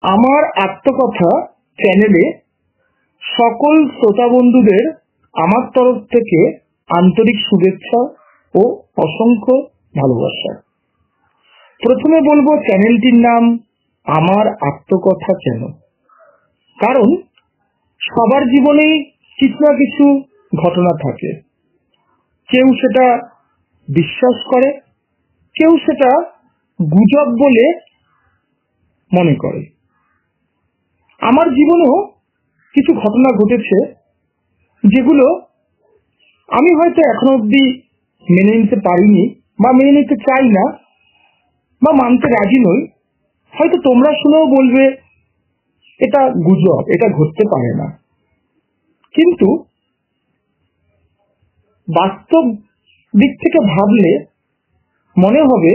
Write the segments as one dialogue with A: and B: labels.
A: আমার আত্মকথা চ্যানেলে সকল শ্রোতা বন্ধুদের আমার তরফ থেকে আন্তরিক শুভেচ্ছা ও অসংখ্য ভালোবাসা। প্রথমে বলবো চ্যানেলটির নাম আমার আত্মকথা চ্যানেল, কারণ সবার জীবনেই কিছু না কিছু ঘটনা থাকে। কেউ সেটা বিশ্বাস করে, কেউ সেটা গুজব বলে মনে করে। আমার জীবনেও কিছু ঘটনা ঘটেছে যেগুলো আমি হয়তো এখনো অব্দি মেনে নিতে পারিনি বা মেনে নিতে চাই না বা মানতে রাজি নই। হয়তো তোমরা শুনেও বলবে এটা গুজব, এটা ঘটতে পারে না, কিন্তু বাস্তব দিক থেকে ভাবলে মনে হবে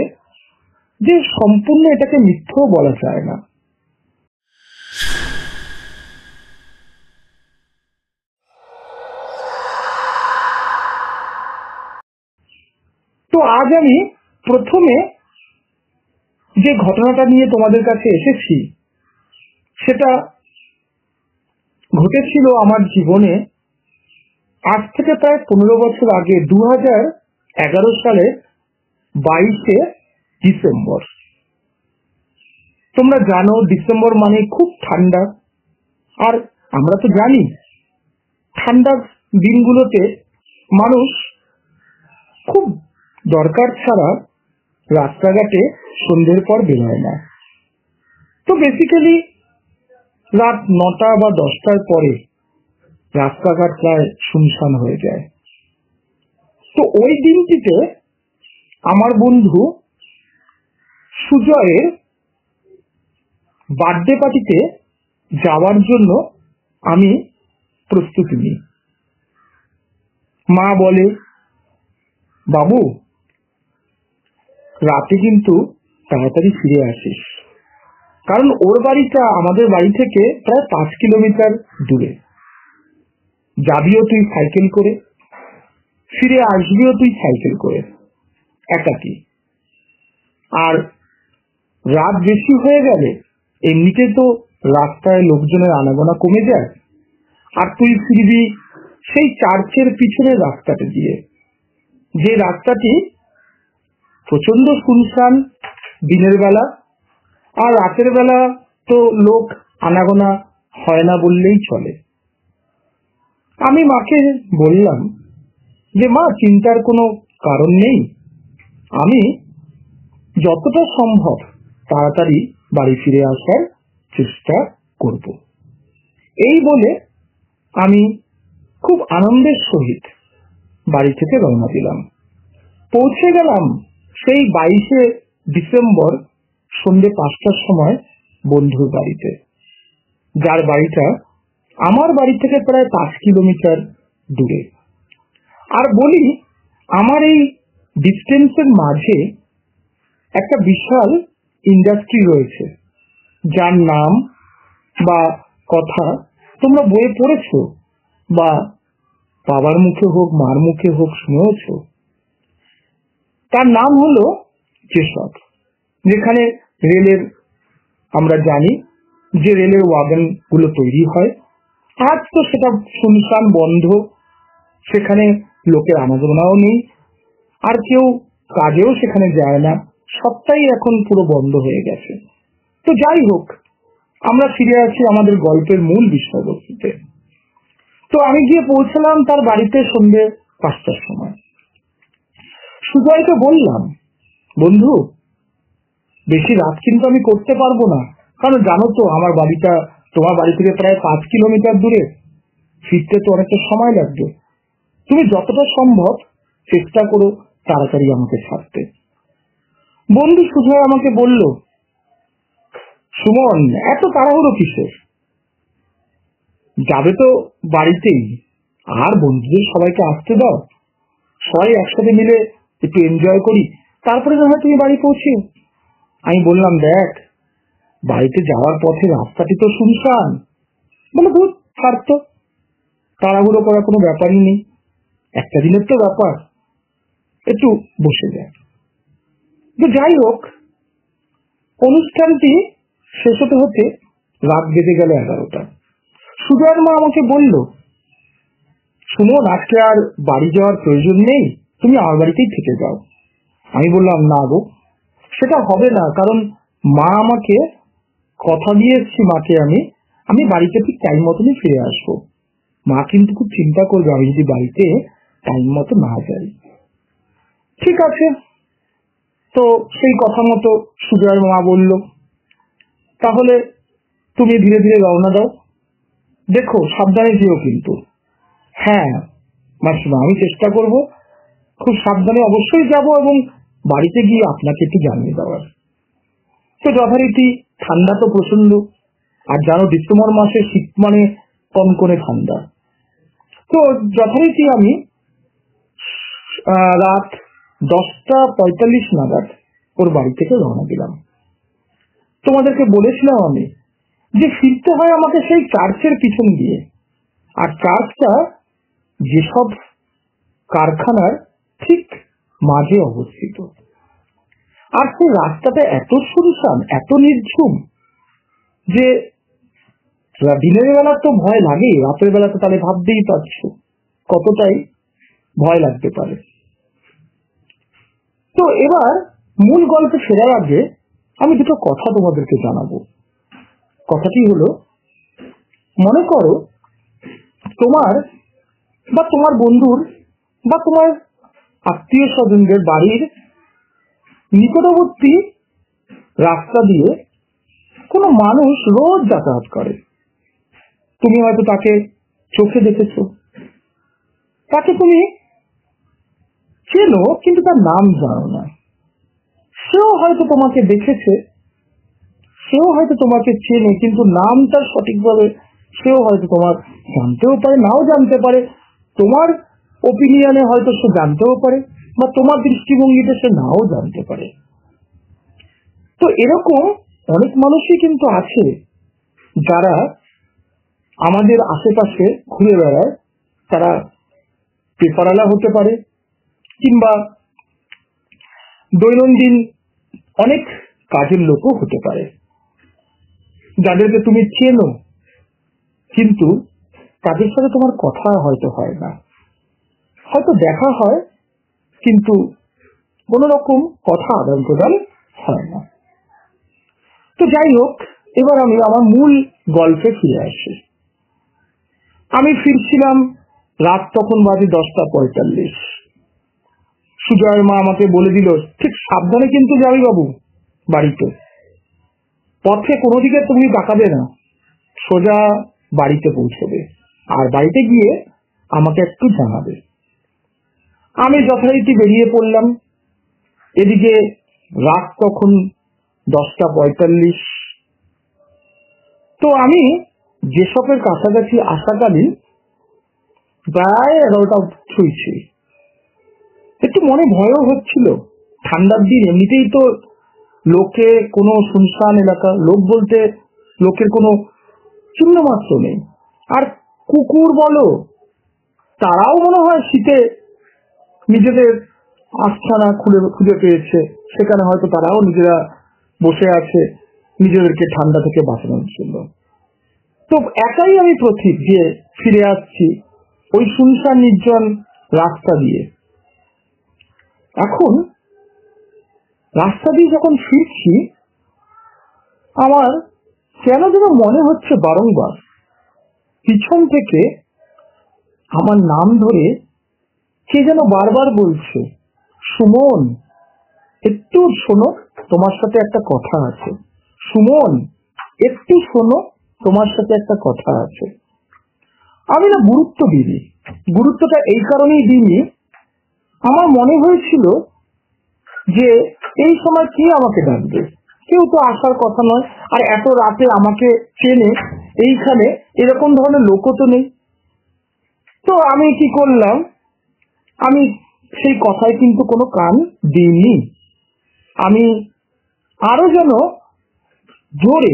A: যে সম্পূর্ণ এটাকে মিথ্যেও বলা যায় না। তো আজ আমি প্রথমে যে ঘটনাটা নিয়ে তোমাদের কাছে এসেছি সেটা ঘটেছিল আমার জীবনে আজ থেকে প্রায় 15 বছর আগে, 2011 সালের 22শে ডিসেম্বর। তোমরা জানো ডিসেম্বর মানে খুব ঠান্ডা, আর আমরা তো জানি ঠান্ডার দিনগুলোতে মানুষ খুব দরকার ছাড়া রাস্তাঘাটে সন্ধ্যের পর বেরোয় না। তো বেসিক্যালি রাত 9টা বা 10টার পরে রাস্তাঘাট প্রায় শুনশান হয়ে যায়। তো ওই দিনটিতে আমার বন্ধু সুজয়ের বার্থডে পার্টিতে যাওয়ার জন্য আমি প্রস্তুতি নিই। মা বলে, বাবু রাতে কিন্তু তাড়াতাড়ি ফিরে আসিস, কারণ ওর বাড়িটা আমাদের বাড়ি থেকে প্রায় 5 কিলোমিটার দূরে। যাবিও তুই সাইকেল করে, ফিরে আসবিও তুই সাইকেল করে, একাকি। আর রাত বেশি হয়ে গেলে এমনিতে তো রাস্তায় লোকজনের আনাগোনা কমে যায়, আর তুই ফিরবি সেই চার্চের পিছনের রাস্তাটা দিয়ে, যে রাস্তাটি প্রচন্ড শুনশান দিনের বেলা, আর রাতের বেলা তো লোক আনাগোনা হয় না বললেই চলে। আমি মাকে বললাম যে মা, চিন্তার কোনো কারণ নেই, আমি যতটা সম্ভব তাড়াতাড়ি বাড়ি ফিরে আসার চেষ্টা করব। এই বলে আমি খুব আনন্দের সহিত বাড়ি থেকে রওনা দিলাম। পৌঁছে গেলাম সেই 22শে ডিসেম্বর সন্ধ্যে 5টার সময় বন্ধুর বাড়িতে, যার বাড়িটা আমার বাড়ি থেকে প্রায় 5 কিলোমিটার দূরে। আর বলি, আমার এই ডিস্টেন্সের মাঝে একটা বিশাল ইন্ডাস্ট্রি রয়েছে, যার নাম বা কথা তোমরা বইয়ে পড়েছো বা বাবার মুখে হোক মার মুখে হোক শুনেছ। তার নাম হলো যেসব, যেখানে রেলের, আমরা জানি যে রেলের ওয়াগন গুলো তৈরি হয়। আজ তো সেটা শুনশান বন্ধ, সেখানে লোকের আনাগোনাও নেই, আর কেউ কাজেও সেখানে যায় না, সবটাই এখন পুরো বন্ধ হয়ে গেছে। তো যাই হোক, আমরা ফিরে আসি আমাদের গল্পের মূল বিষয়বস্তুতে। তো আমি গিয়ে পৌঁছলাম তার বাড়িতে সন্ধ্যে 5টার সময়। সুজয়কে বললাম, বন্ধু বেশি রাত কিন্তু আমি করতে পারবো না, কারণ জানো তো আমার বাড়িটা তোমার বাড়ি থেকে প্রায় 5 কিলোমিটার দূরে, ফিরতে তো অনেকটা সময় লাগবে। তুমি যতটা সম্ভব চেষ্টা করো তাড়াতাড়ি আমাকে ছাড়তে। বন্ধু সুজয় আমাকে বলল, সুমন এত তাড়াহুড়ো কিসের, যাবে তো বাড়িতেই, আর বন্ধুদের সবাইকে আসতে দাও, সবাই একসাথে মিলে একটু এনজয় করি, তারপরে না হয় তুমি বাড়ি পৌঁছে। আমি বললাম, দেখ বাড়িতে যাওয়ার পথে রাস্তাটি তো শুনশান। বলে, ধুর ছাড়তো, তাড়াহুড়ো করার কোনো ব্যাপারই নেই, একটা দিনের তো ব্যাপার, একটু বসে যায়। তো যাই হোক, অনুষ্ঠানটি শেষ হতে হতে রাত বেজে গেল 11টা। সুজয়ের মা আমাকে বলল, সুমন, আজকে আর বাড়ি যাওয়ার প্রয়োজন নেই, তুমি আমার বাড়িতেই থেকে যাও। আমি বললাম, না গো, সেটা হবে না, কারণ মা আমাকে কথা দিয়ে এসছি, মাকে আমি বাড়িতে ঠিক টাইম মতনই ফিরে আসবো। মা কিন্তু খুব চিন্তা করবে আমি যদি বাড়িতে টাইম মতো না যাই। ঠিক আছে, তো সেই কথা মতো সুজয়ের মা বলল, তাহলে তুমি ধীরে ধীরে রওনা দাও, দেখো সাবধানে যেও কিন্তু। হ্যাঁ মাসিমা, আমি চেষ্টা করব, খুব সাবধানে অবশ্যই যাব এবং বাড়িতে গিয়ে আপনাকে একটু জানিয়ে দেওয়ার। তো যথারীতি ঠান্ডা তো প্রচন্ড, আর জানো ডিসেম্বর মাসে শীত মানে কনকনে ঠান্ডা। তো যথারীতি আমি রাত 10:45 নাগাদ ওর বাড়ি থেকে রওনা দিলাম। তোমাদেরকে বলেছিলাম আমি যে ফিরতে হয় আমাকে সেই চার্চের পিছন দিয়ে, আর চার্চটা যেসব কারখানার ঠিক মাঝে অবস্থিত। আর সেই রাস্তাটা এত শুনশান, এত নির্ঝুম যে দিনের বেলা তো ভয় লাগে, রাতের বেলা তো তাহলে ভাবতেই পারছো কতটাই ভয় লাগতে পারে। তো এবার মূল গল্পে ফেরার আগে আমি দুটো কথা তোমাদেরকে জানাবো। কথাটি হলো, মনে করো তোমার বা তোমার বন্ধুর বা তোমার আত্মীয় স্বজনদের বাড়ির নিকটবর্তী রাস্তা দিয়ে কোনো মানুষ রোজ যাতায়াত করে। তুমি হয়তো তাকে চোখে দেখেছো, তাকে তুমি চেনো কিন্তু তার নাম জানো না। সেও হয়তো তোমাকে দেখেছে, সেও হয়তো তোমাকে চেনে, কিন্তু নাম তার সঠিকভাবে সেও হয়তো তোমার জানতেও পারে, নাও জানতে পারে। তোমার ওপিনিয়নে হয়তো সে জানতেও পারে, বা তোমার দৃষ্টিভঙ্গিতে সে নাও জানতে পারে। তো এরকম অনেক মানুষই কিন্তু আছে যারা আমাদের আশেপাশে ঘুরে বেড়ায়। তারা পেপারওয়ালা হতে পারে, কিংবা দৈনন্দিন অনেক কাজের লোকও হতে পারে, যাদেরকে তুমি চেনো কিন্তু তাদের সাথে তোমার কথা হয়তো হয় না, হয়তো দেখা হয় কিন্তু কোন রকম কথা আদান প্রদান হয় না। তো যাই হোক, এবার আমি আমার মূল গল্পে ফিরে আসি। আমি ফিরছিলাম, রাত তখন বাজে 10:45। সুজয়ের মা আমাকে বলে দিল, ঠিক সাবধানে কিন্তু যাবি বাবু বাড়িতে, পথে কোনো দিকে তুমি তাকাবে না, সোজা বাড়িতে পৌঁছবে, আর বাড়িতে গিয়ে আমাকে একটু জানাবে। আমি যথারীতি বেরিয়ে পড়লাম। এদিকে রাত তখন 10:45। তো আমি যেসবের কাছাকাছি আসাকালীন প্রায় 11টা ছুঁইছি। একটু মনে ভয়ও হচ্ছিল, ঠান্ডার দিন, এমনিতেই তো লোকে কোনো শুনশান এলাকা, লোক বলতে লোকের কোনো চিহ্ন মাত্র নেই। আর কুকুর বলো, তারাও মনে হয় শীতে নিজেদের আস্থানা খুঁজে পেয়েছে, সেখানে হয়তো তারাও নিজেরা বসে আছে নিজেদেরকে ঠান্ডা থেকে বাঁচানোর জন্য। তো একাই আমি পথিক যে ফিরে আসছি ওই শুনশান নির্জন রাস্তা দিয়ে। এখন রাস্তা দিয়ে যখন ফিরছি, আমার কেন যেন মনে হচ্ছে বারংবার পিছন থেকে আমার নাম ধরে কে যেন বারবার বলছে, সুমন একটু শোনো, তোমার সাথে একটা কথা আছে, সুমন একটু শোনো, তোমার সাথে একটা কথা আছে। আমি না গুরুত্ব দিইনি, গুরুত্বটা এই কারণেই দিইনি, আমার মনে হয়েছিল যে এই সময় কে আমাকে ডাকবে, কেউ তো আসার কথা নয়, আর এত রাতে আমাকে চেনে এইখানে এরকম ধরনের লোকও তো নেই। তো আমি কি করলাম, আমি সেই কথায় কিন্তু কোনো কান দিইনি। আমি আরো যেন জোরে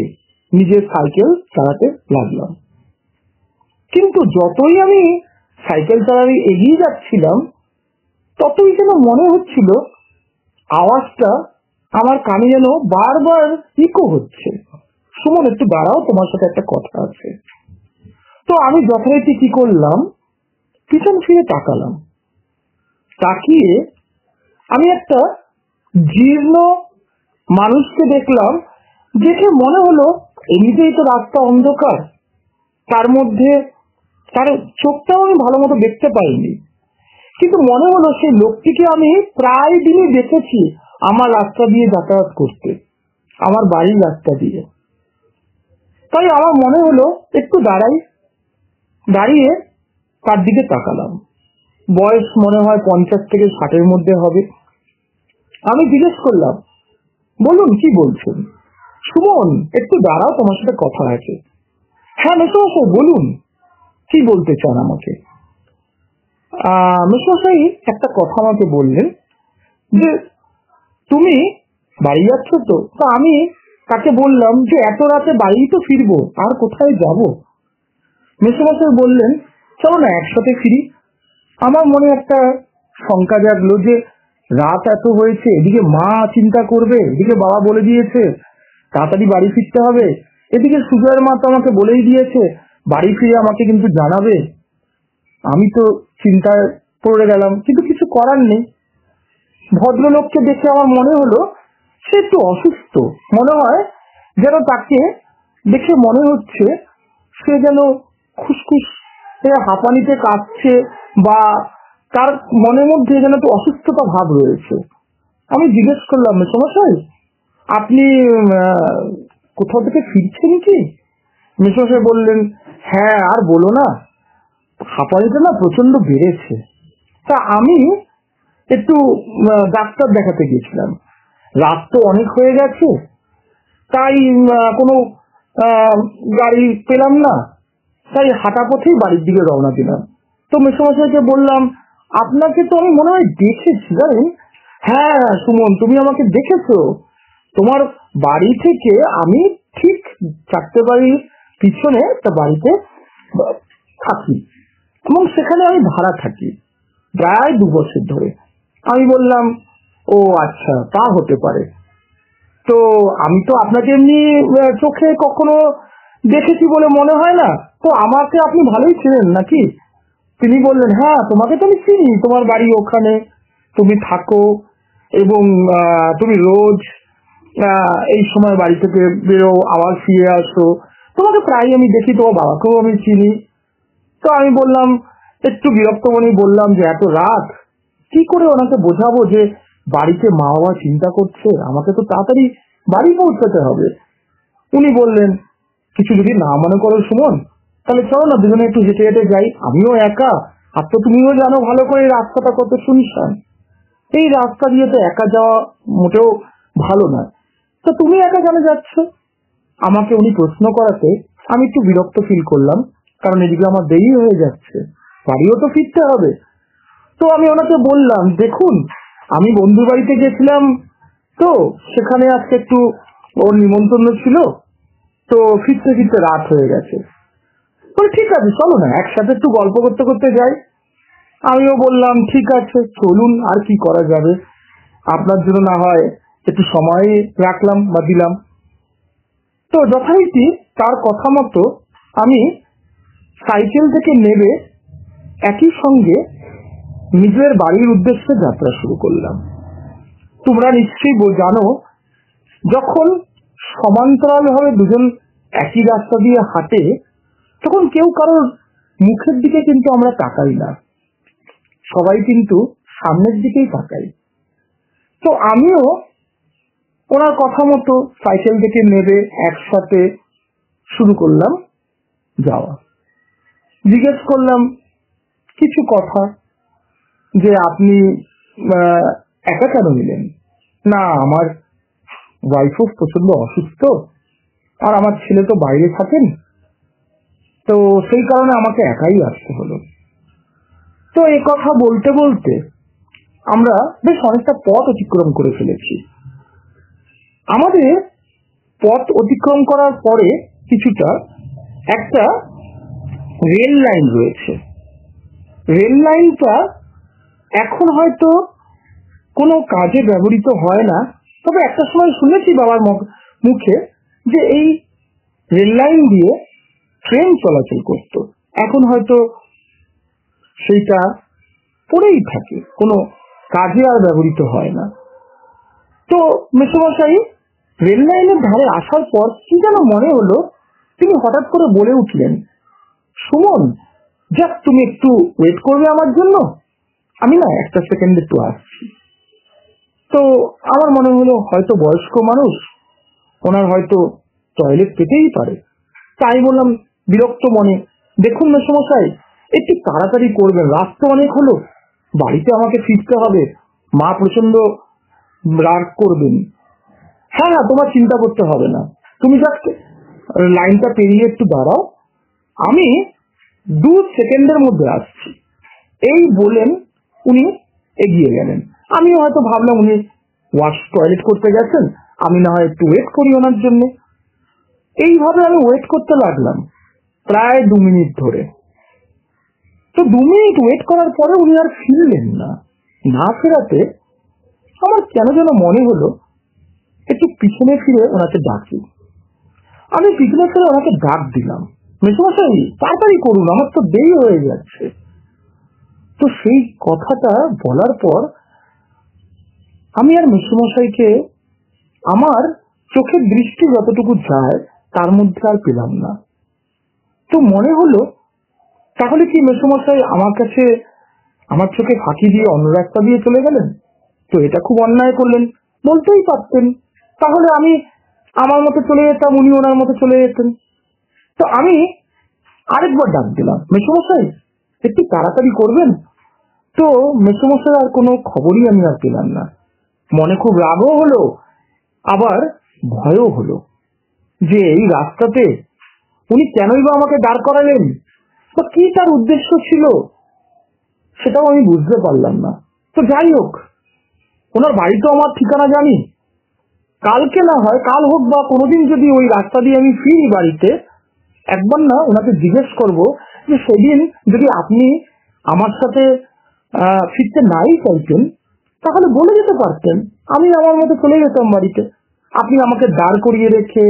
A: নিজের সাইকেল চালাতে লাগলাম। কিন্তু যতই আমি সাইকেল চালাতে এগিয়ে যাচ্ছিলাম, ততই যেন মনে হচ্ছিল আওয়াজটা আমার কানে যেন বারবার ইকো হচ্ছে, সুমন একটু দাঁড়াও, তোমার সাথে একটা কথা আছে। তো আমি যথারীতি কি করলাম, পিছন ফিরে তাকালাম। তাকিয়ে আমি একটা জীর্ণ মানুষকে দেখলাম। দেখে মনে হলো এমনিতেই তো রাস্তা অন্ধকার, তার মধ্যে তার চোখটাও আমি ভালো মতো দেখতে পাইনি, কিন্তু মনে হলো সেই লোকটিকে আমি প্রায় দিনই দেখেছি আমার রাস্তা দিয়ে যাতায়াত করতে, আমার বাড়ির রাস্তা দিয়ে। তাই আমার মনে হলো একটু দাঁড়াই। দাঁড়িয়ে তার দিকে তাকালাম। বয়স মনে হয় 50 থেকে 60-এর মধ্যে হবে। আমি জিজ্ঞেস করলাম, বলুন কি বলছেন? সুমন একটু দাঁড়াও, তোমার সাথে কথা আছে। হ্যাঁ মেসোমশাই বলুন, কি বলতে চান আমাকে? মেসোমশাই একটা কথা আমাকে বললেন যে তুমি বাড়ি যাচ্ছ তো। তা আমি তাকে বললাম যে এত রাতে বাড়ি তো ফিরবো, আর কোথায় যাব? মেসোমশাই বললেন চলো না একসাথে ফিরি। আমার মনে একটা শঙ্কা জাগলো যে রাত এত হয়েছে, এদিকে মা চিন্তা করবে, এদিকে বাবা বলে দিয়েছে তাড়াতাড়ি বাড়ি ফিরতে হবে, এদিকে সুজয়ের মা তো আমাকে বলেই দিয়েছে বাড়ি ফিরে আমাকে কিন্তু জানাবে। আমি তো চিন্তায় পড়ে গেলাম, কিন্তু কিছু করার নেই। ভদ্রলোককে দেখে আমার মনে হলো সে একটু অসুস্থ, মনে হয় যেন তাকে দেখে মনে হচ্ছে সে যেন খুসখুস হাঁপানিতে কাঁপছে, বা তার মনের মধ্যে যেন একটু অসুস্থতা ভাব রয়েছে। আমি জিজ্ঞেস করলাম মেসোমশাই আপনি কোথাও থেকে ফিরছেন কি? মেসোমশাই বললেন হ্যাঁ আর বলো না, হাঁপানিটা না প্রচন্ড বেড়েছে। তা আমি একটু ডাক্তার দেখাতে গেছিলাম, রাত তো অনেক হয়ে গেছে, তাই কোনো গাড়ি পেলাম না, তাই হাঁটা পথেই বাড়ির দিকে রওনা দিলাম। তো মেসোমশাইকে বললাম আপনাকে তো আমি মনে হয় দেখেছি জানেন। হ্যাঁ সুমন তুমি আমাকে দেখেছো, তোমার বাড়ি থেকে আমি ঠিক 4টে বাড়ির পিছনে একটা বাড়িতে থাকি, এবং সেখানে আমি ভাড়া থাকি প্রায় 2 বছর ধরে। আমি বললাম ও আচ্ছা তা হতে পারে, তো আমি তো আপনাকে এমনি চোখে কখনো দেখেছি বলে মনে হয় না, তো আমাকে আপনি ভালোই ছিলেন নাকি? তিনি বললেন হ্যাঁ তোমাকে তো আমি চিনি, তোমার বাড়ি ওখানে, তুমি থাকো, এবং তুমি রোজ এই সময় বাড়ি থেকে বেরো আবার ফিরে আসো, তোমাকে প্রায় আমি দেখি, তোমার বাবাকেও আমি চিনি। তো আমি বললাম একটু বিরক্ত মনে বললাম যে এত রাত কি করে ওনাকে বোঝাবো যে বাড়িতে মা বাবা চিন্তা করছে, আমাকে তো তাড়াতাড়ি বাড়ি পৌঁছাতে হবে। উনি বললেন কিছু যদি না মনে করো সুমন, তাহলে চলো না দুজনে একটু হেঁটে হেঁটে যাই, আমিও একা, আর তো তুমিও জানো ভালো করে রাস্তাটা কত শুনশান, এই রাস্তা দিয়ে তো একা যাওয়া মোটেও ভালো নয়, তো তুমি একা কেন যাচ্ছ? আমাকে উনি প্রশ্ন করাতে আমি একটু বিরক্ত ফিল করলাম, কারণ এদিকে আমার দেরি হয়ে যাচ্ছে, বাড়িও তো ফিরতে হবে। তো আমি ওনাকে বললাম দেখুন আমি বন্ধুর বাড়িতে গেছিলাম, তো সেখানে আজকে একটু ওর নিমন্ত্রণ ছিল, তো ফিরতে ফিরতে রাত হয়ে গেছে। বলে ঠিক আছে চলো না একসাথে একটু গল্প করতে করতে যাই। আমিও বললাম ঠিক আছে চলুন, আর কি করা যাবে, আপনার জন্য না হয় একটু সময় রাখলাম বা দিলাম। তো যথারীতি তার কথা মতো আমি সাইকেল থেকে নেমে একই সঙ্গে নিজের বাড়ির উদ্দেশ্যে যাত্রা শুরু করলাম। তোমরা নিশ্চয়ই জানো যখন সমান্তরাল ভাবে দুজন একই রাস্তা দিয়ে হাঁটে তখন কেউ কারোর মুখের দিকে কিন্তু আমরা তাকাই না, সবাই কিন্তু সামনের দিকেই তাকাই। তো আমিও ওনার কথা মতো সাইকেল থেকে নেমে একসাথে শুরু করলাম যাওয়া। জিজ্ঞেস করলাম কিছু কথা, যে আপনি একা কেন নিলেন? না আমার ওয়াইফও প্রচন্ড অসুস্থ, আর আমার ছেলে তো বাইরে থাকেন, তো সেই কারণে আমাকে একাই আসতে হলো। তো এই কথা বলতে বলতে আমরা বেশ অনেকটা পথ অতিক্রম করে ফেলেছি। আমাদের পথ অতিক্রম করার পরে কিছুটা একটা রেল লাইন রয়েছে। রেল লাইনটা এখন হয়তো কোনো কাজে ব্যবহৃত হয় না, তবে একটা সময় শুনেছি বাবার মুখে যে এই রেল লাইন দিয়ে ট্রেন চলাচল করত, এখন হয়তো সেইটা পড়েই থাকে, কোনো কাজে আর ব্যবহৃত হয় না। তো মেসোমশাই রেল লাইনের ধারে আসার পর কি যেন মনে হলো, তিনি হঠাৎ করে বলে উঠলেন, সুমন, যাক তুমি একটু ওয়েট করবে আমার জন্য, আমি না একটা সেকেন্ড একটু আসছি। তো আমার মনে হলো হয়তো বয়স্ক মানুষ, ওনার হয়তো টয়লেট পেতেই পারে। তাই বললাম বিরক্ত মনে, দেখুন মেসোমশাই একটু তাড়াতাড়ি করবেন, রাস্তা অনেক হলো, বাড়িতে আমাকে ফিরতে হবে, মা প্রচন্ড রাগ করবেন। হ্যাঁ হ্যাঁ, তোমার চিন্তা করতে হবে না, তুমি জাস্ট লাইনটা পেরিয়ে একটু দাঁড়াও, আমি 2 সেকেন্ডের মধ্যে আসছি। এই বলেন উনি এগিয়ে গেলেন। আমিও হয়তো ভাবলাম উনি টয়লেট করতে গেছেন, আমি না হয় একটু ওয়েট করি ওনার জন্য। এইভাবে আমি ওয়েট করতে লাগলাম প্রায় 2 মিনিট ধরে। তো 2 মিনিট ওয়েট করার পরে উনি আর ফিরলেন না। না ফেরাতে আমার কেন যেন মনে হলো একটু পিছনে ফিরে ওনাকে ডাকি। আমি পিছনে ফিরে ওনাকে ডাক দিলাম, মেসোমশাই তাড়াতাড়ি করুন, আমার তো দেরি হয়ে যাচ্ছে। তো সেই কথাটা বলার পর আমি আর মেসোমশাইকে আমার চোখের দৃষ্টি যতটুকু যায় তার মধ্যে আর পেলাম না। তো মনে হলো তাহলে কি মেসোমশাই আমার কাছে আমার চোখে ফাঁকি দিয়ে অন্য রাস্তা দিয়ে চলে গেলেন? তো এটা খুব অন্যায় করলেন, বলতেই পারতেন, তাহলে আমি আমার মতো চলে যেতাম, উনি ওনার মতো চলে যেতেন। তো আমি আরেকবার ডাক দিলাম, মেসোমশাই একটু তাড়াতাড়ি করবেন। তো মেসোমশাই আর কোনো খবরই আমি আর পেলাম না। মনে খুব রাগও হলো, আবার ভয়ও হলো যে এই রাস্তাতে উনি কেনই বা আমাকে দাঁড় করালেন, বা কি তার উদ্দেশ্য ছিল সেটাও আমি বুঝতে পারলাম না। তো যাই হোক, ওনার বাড়ি তো আমার ঠিকানা জানি, কালকে না হয় কাল হোক বা কোনোদিন যদি ওই রাস্তা দিয়ে আমি ফিরি বাড়িতে, একবার না ওনাকে জিজ্ঞেস করবো যে সেদিন যদি আপনি আমার সাথে ফিরতে নাই চাইতেন তাহলে বলে যেতে পারতেন, আমি আমার মতো চলে যেতাম বাড়িতে। আপনি আমাকে দাঁড় করিয়ে রেখে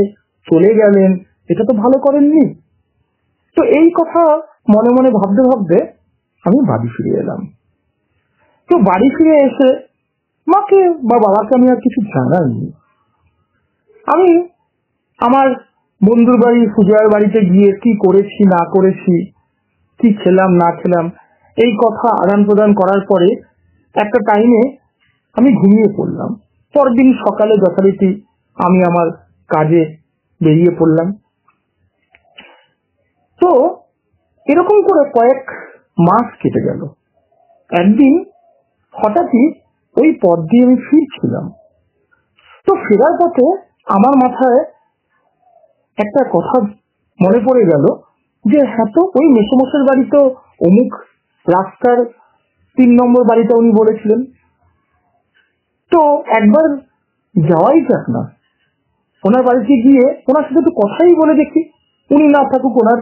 A: চলে গেলেন, এটা তো ভালো করেননি। তো এই কথা মনে মনে ভাবতে ভাবতে আমি বাড়ি ফিরে এলাম। তো বাড়ি ফিরে এসে মাকে বা বাবাকে আমি আর কিছু জানাইনি। আমি আমার বন্ধুর বাড়ি সুজয়ের বাড়িতে গিয়ে কি করেছি না করেছি, কি খেলাম না খেলাম, এই কথা আদান প্রদান করার পরে একটা টাইমে আমি ঘুমিয়ে পড়লাম। পরদিন সকালে যথারীতি আমি আমার কাজে বেরিয়ে পড়লাম। তো এরকম করে কয়েক মাস কেটে গেল। একদিন হঠাৎই ওই পথ দিয়ে আমি ফিরছিলাম। তো ফেরার পথে আমার মাথায় একটা কথা মনে পড়ে গেল যে হ্যাঁ, তো ওই মেসোমশাইয়ের বাড়ি তো অমুক রাস্তার 3 নম্বর বাড়িটা উনি বলেছিলেন, তো একবার যাওয়াই যাক না, ওনার বাড়িতে গিয়ে ওনার সাথে একটু কথাই বলে দেখি। উনি না থাকুক, ওনার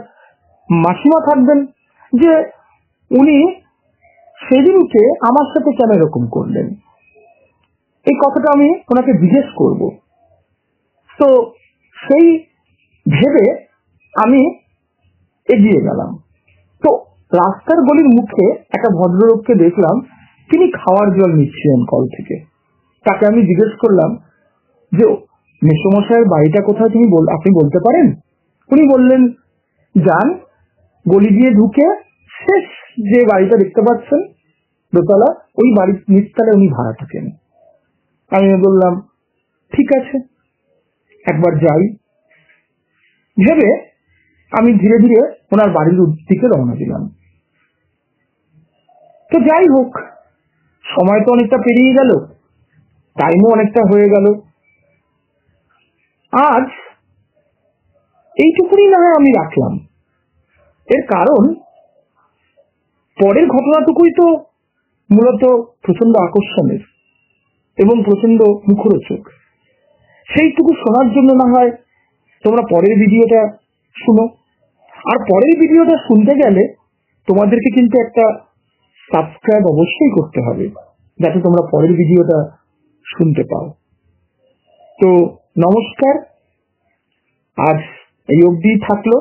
A: মাসিমা থাকবেন, যে উনি সেদিনকে আমার সাথে কেন এরকম করলেন, এই কথাটা আমি ওনাকে জিজ্ঞেস করব। তো সেই ভেবে আমি এগিয়ে গেলাম। তো রাস্তার গলির মুখে একটা ভদ্রলোককে দেখলাম, তিনি খাওয়ার জল নিচ্ছিলেন কল থেকে। তাকে আমি জিজ্ঞেস করলাম যে মেসোমশাইয়ের বাড়িটা কোথায় আপনি বলতে পারেন? উনি বললেন, যান, গলি দিয়ে ঢুকে শেষ যে বাড়িটা দেখতে পাচ্ছেন দোতলা, ওই বাড়ির নিচতলায় উনি ভাড়া থাকেন। আমি বললাম ঠিক আছে, একবার যাই ভেবে আমি ধীরে ধীরে ওনার বাড়ির দিকে রওনা দিলাম। তো যাই হোক, সময় তো অনেকটা পেরিয়ে গেল, টাইমও অনেকটা হয়ে গেল। আজ এইটুকুনি না হয় আমি রাখলাম, এর কারণ পরের ঘটনাটুকুই তো মূলত প্রচন্ড আকর্ষণের এবং প্রচন্ড মুখরোচক। সেইটুকু শোনার জন্য না হয় তোমরা পরের ভিডিওটা শুনো। আর পরের ভিডিওটা শুনতে গেলে তোমাদেরকে কিন্তু একটা সাবস্ক্রাইব অবশ্যই করতে হবে, যাতে তোমরা পরের ভিডিওটা শুনতে পাও। তো নমস্কার, আজ এই অবধি থাকলো,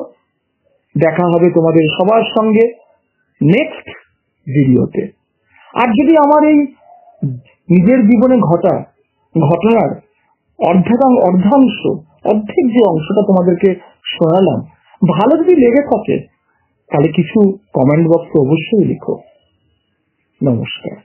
A: দেখা হবে তোমাদের সবার সঙ্গে নেক্সট ভিডিওতে। আর যদি আমার এই নিজের জীবনে ঘটনার অর্ধেক যে অংশটা তোমাদেরকে শোনালাম ভালো যদি লেগে থাকে তাহলে কিছু কমেন্ট বক্সে অবশ্যই লিখো। নমস্কার।